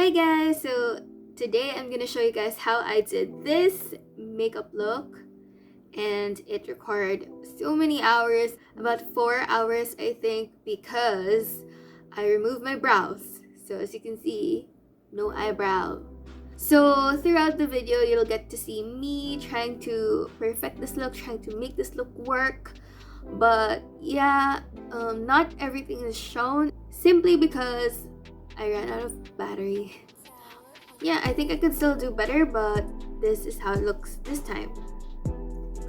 Hi guys, so today I'm gonna show you guys how I did this makeup look, and it required so many hours, about 4 hours I think, because I removed my brows. So as you can see, no eyebrow. So throughout the video, you'll get to see me trying to perfect this look, trying to make this look work. But yeah, not everything is shown simply because I ran out of battery. Yeah, I think I could still do better, but this is how it looks this time.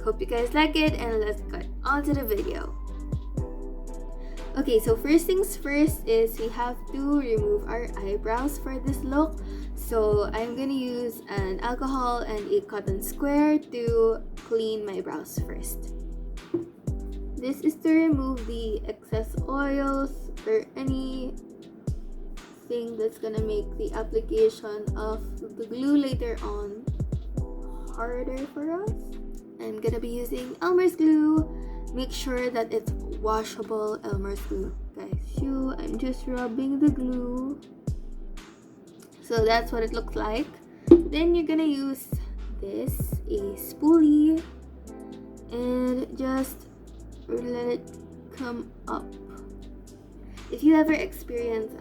Hope you guys like it, and let's get on to the video. Okay, so first things first is we have to remove our eyebrows for this look. So I'm gonna use an alcohol and a cotton square to clean my brows first. This is to remove the excess oils or anything that's gonna make the application of the glue later on harder for us. I'm gonna be using Elmer's glue. Make sure that it's washable Elmer's glue, guys. So I'm just rubbing the glue. So that's what it looks like. Then you're gonna use this, a spoolie, and just let it come up. If you ever experience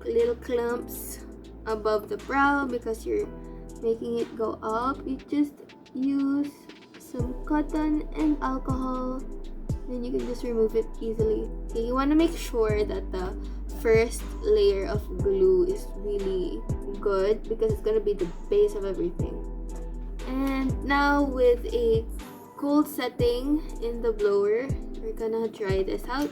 little clumps above the brow because you're making it go up, you just use some cotton and alcohol, then you can just remove it easily. Okay, you want to make sure that the first layer of glue is really good because it's going to be the base of everything. And now with a cold setting in the blower, we're gonna dry this out.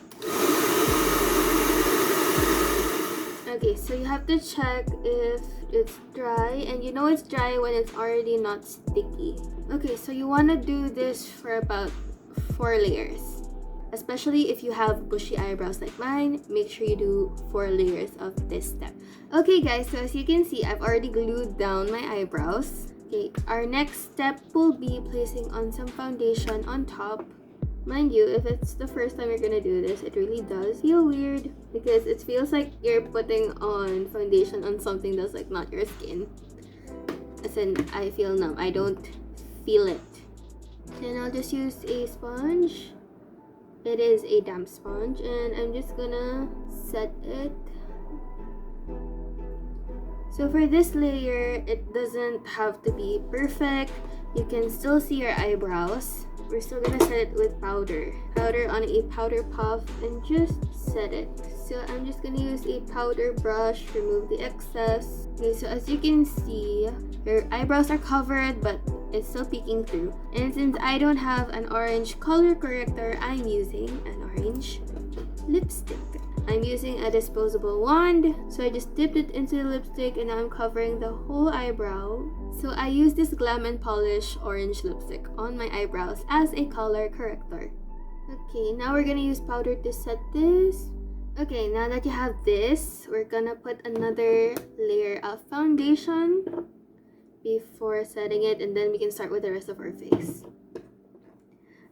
Okay, so you have to check if it's dry, and you know it's dry when it's already not sticky. Okay, so you want to do this for about 4 layers. Especially if you have bushy eyebrows like mine, make sure you do 4 layers of this step. Okay guys, so as you can see, I've already glued down my eyebrows. Okay, our next step will be placing on some foundation on top. Mind you, if it's the first time you're gonna do this, it really does feel weird because it feels like you're putting on foundation on something that's like not your skin. As in, I feel numb. I don't feel it. Then I'll just use a sponge. It is a damp sponge, and I'm just gonna set it. So for this layer, it doesn't have to be perfect. You can still see your eyebrows. We're still gonna set it with powder. Powder on a powder puff and just set it. So I'm just gonna use a powder brush, remove the excess. Okay, so as you can see, your eyebrows are covered, but it's still peeking through. And since I don't have an orange color corrector, I'm using an orange lipstick. I'm using a disposable wand, so I just dipped it into the lipstick and now I'm covering the whole eyebrow. So I use this Glam and Polished orange lipstick on my eyebrows as a color corrector. Okay, now we're gonna use powder to set this. Okay, now that you have this, we're gonna put another layer of foundation before setting it, and then we can start with the rest of our face.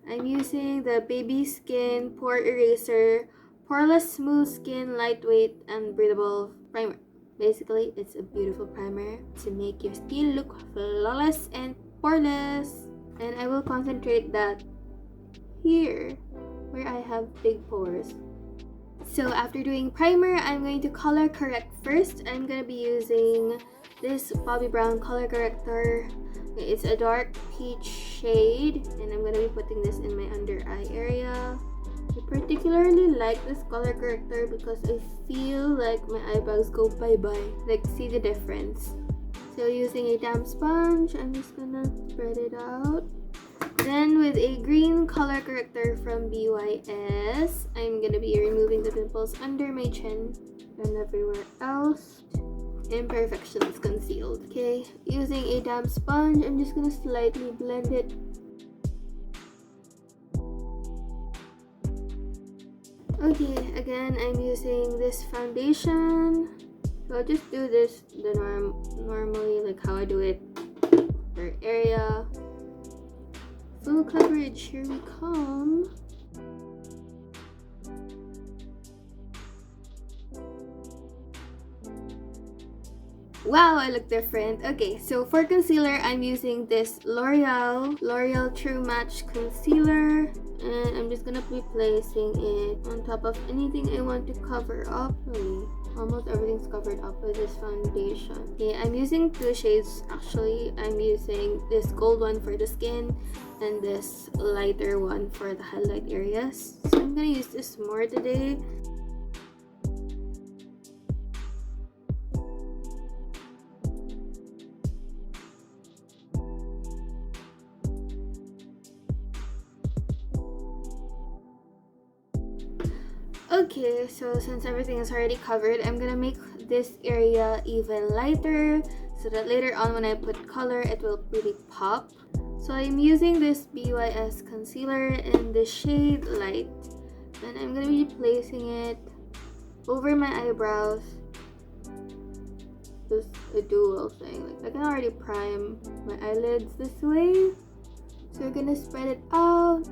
I'm using the Baby Skin Pore Eraser Poreless Smooth Skin Lightweight and Breathable Primer. Basically, it's a beautiful primer to make your skin look flawless and poreless. And I will concentrate that here where I have big pores. So after doing primer, I'm going to color correct first. I'm going to be using this Bobbi Brown color corrector. It's a dark peach shade, and I'm going to be putting this in my under eye area. I particularly like this color corrector because I feel like my eyebrows go bye-bye. Like, see the difference. So using a damp sponge, I'm just gonna spread it out. Then with a green color corrector from BYS, I'm gonna be removing the pimples under my chin and everywhere else. Imperfections concealed. Okay, using a damp sponge, I'm just gonna slightly blend it. Okay, again, I'm using this foundation. So I'll just do this normally, like how I do it per area. Full coverage, here we come. Wow, I look different. Okay, so for concealer, I'm using this L'Oreal True Match Concealer. And I'm just gonna be placing it on top of anything I want to cover up. Really, almost everything's covered up with this foundation. Okay, I'm using two shades actually. I'm using this gold one for the skin and this lighter one for the highlight areas. So I'm gonna use this more today. Okay, so since everything is already covered, I'm gonna make this area even lighter so that later on when I put color, it will really pop. So I'm using this BYS concealer in the shade Light, and I'm gonna be placing it over my eyebrows. Just a dual thing. Like I can already prime my eyelids this way. So we're gonna spread it out.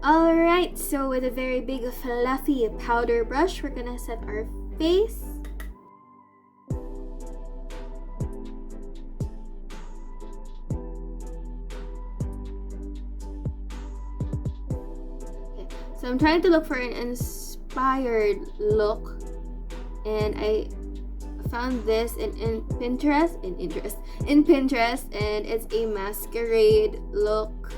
Alright, so with a very big fluffy powder brush, we're gonna set our face. Okay, so I'm trying to look for an inspired look, and I found this in Pinterest, and it's a Masquerade look.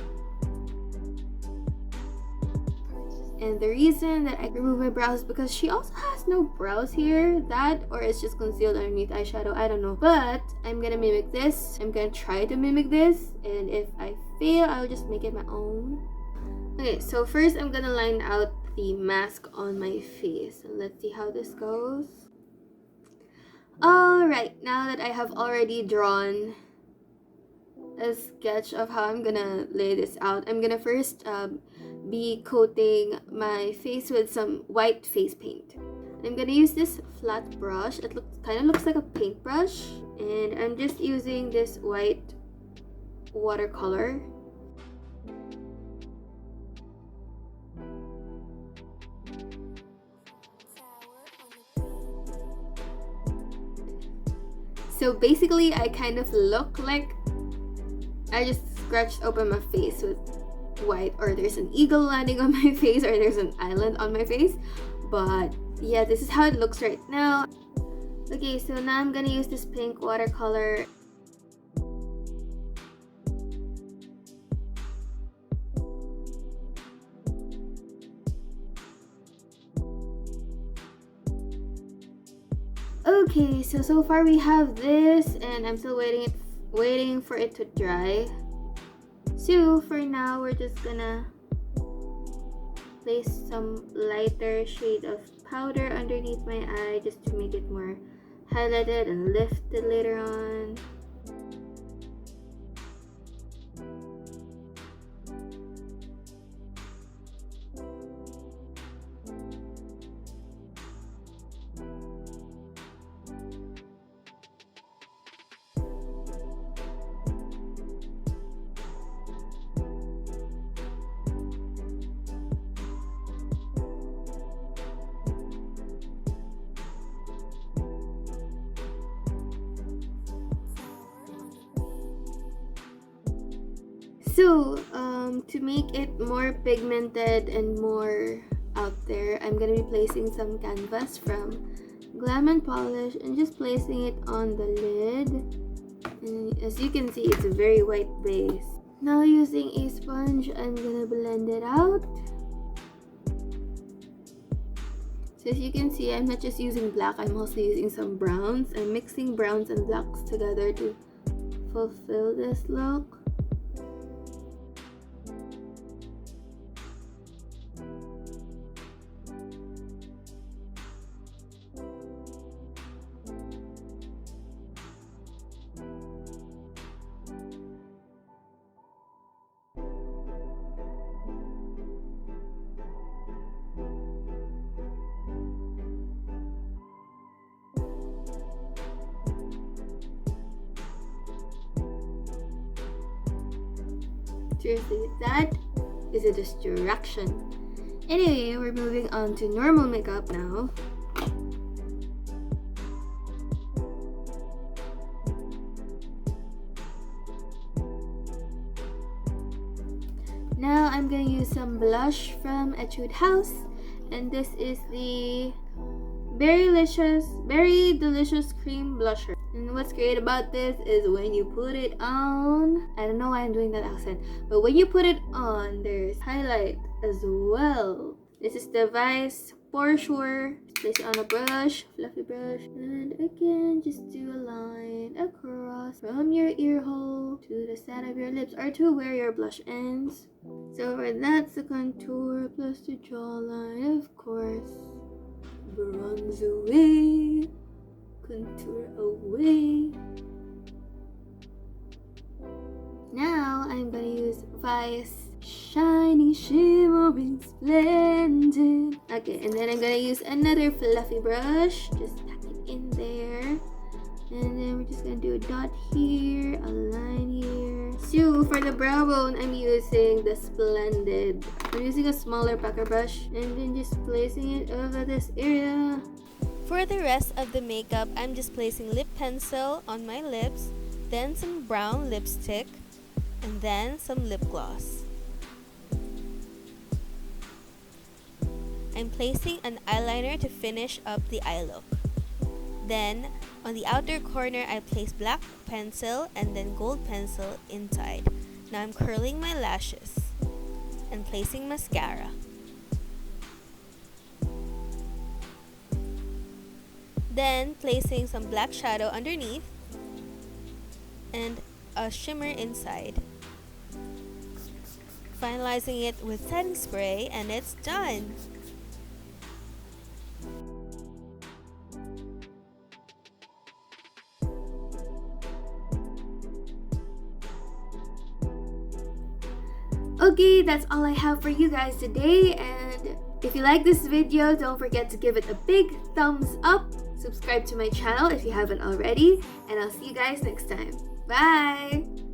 And the reason that I remove my brows is because she also has no brows here. That, or it's just concealed underneath eyeshadow, I don't know. But I'm gonna mimic this. I'm gonna try to mimic this. And if I fail, I'll just make it my own. Okay, so first I'm gonna line out the mask on my face. And let's see how this goes. Alright, now that I have already drawn a sketch of how I'm gonna lay this out, I'm gonna first be coating my face with some white face paint. I'm gonna use this flat brush. It kind of looks like a paintbrush, and I'm just using this white watercolor. So basically, I kind of look like I just scratched open my face with white, or there's an eagle landing on my face, or there's an island on my face. But yeah, this is how it looks right now. Okay, so now I'm gonna use this pink watercolor. Okay, so far we have this, and I'm still waiting for it to dry. So for now, we're just gonna place some lighter shade of powder underneath my eye just to make it more highlighted and lifted later on. So, to make it more pigmented and more out there, I'm gonna be placing some canvas from Glam and Polished and just placing it on the lid. And as you can see, it's a very white base. Now using a sponge, I'm gonna blend it out. So as you can see, I'm not just using black, I'm also using some browns. I'm mixing browns and blacks together to fulfill this look. Seriously, that is a distraction. Anyway, we're moving on to normal makeup now. I'm gonna use some blush from Etude House, and this is the Berry Delicious Cream Blusher. And what's great about this is when you put it on, I don't know why I'm doing that accent, but when you put it on, there's highlight as well. This is the Vice Pore. Place it on a brush, fluffy brush, and again, just do a line across from your ear hole to the side of your lips, or to where your blush ends. So for that's the contour plus the jawline, of course. Bronze away, contour away. Now I'm gonna use Vice Shiny, Shimmering, Splendid. Okay, and then I'm gonna use another fluffy brush. Just tap it in there. And then we're just gonna do a dot here, a line here. So for the brow bone, I'm using the Splendid. I'm using a smaller pucker brush and then just placing it over this area. For the rest of the makeup, I'm just placing lip pencil on my lips, then some brown lipstick, and then some lip gloss. I'm placing an eyeliner to finish up the eye look. Then, on the outer corner, I place black pencil and then gold pencil inside. Now I'm curling my lashes and placing mascara. Then placing some black shadow underneath and a shimmer inside. Finalizing it with setting spray, and it's done! Okay, that's all I have for you guys today, and if you like this video, don't forget to give it a big thumbs up, subscribe to my channel if you haven't already, and I'll see you guys next time. Bye!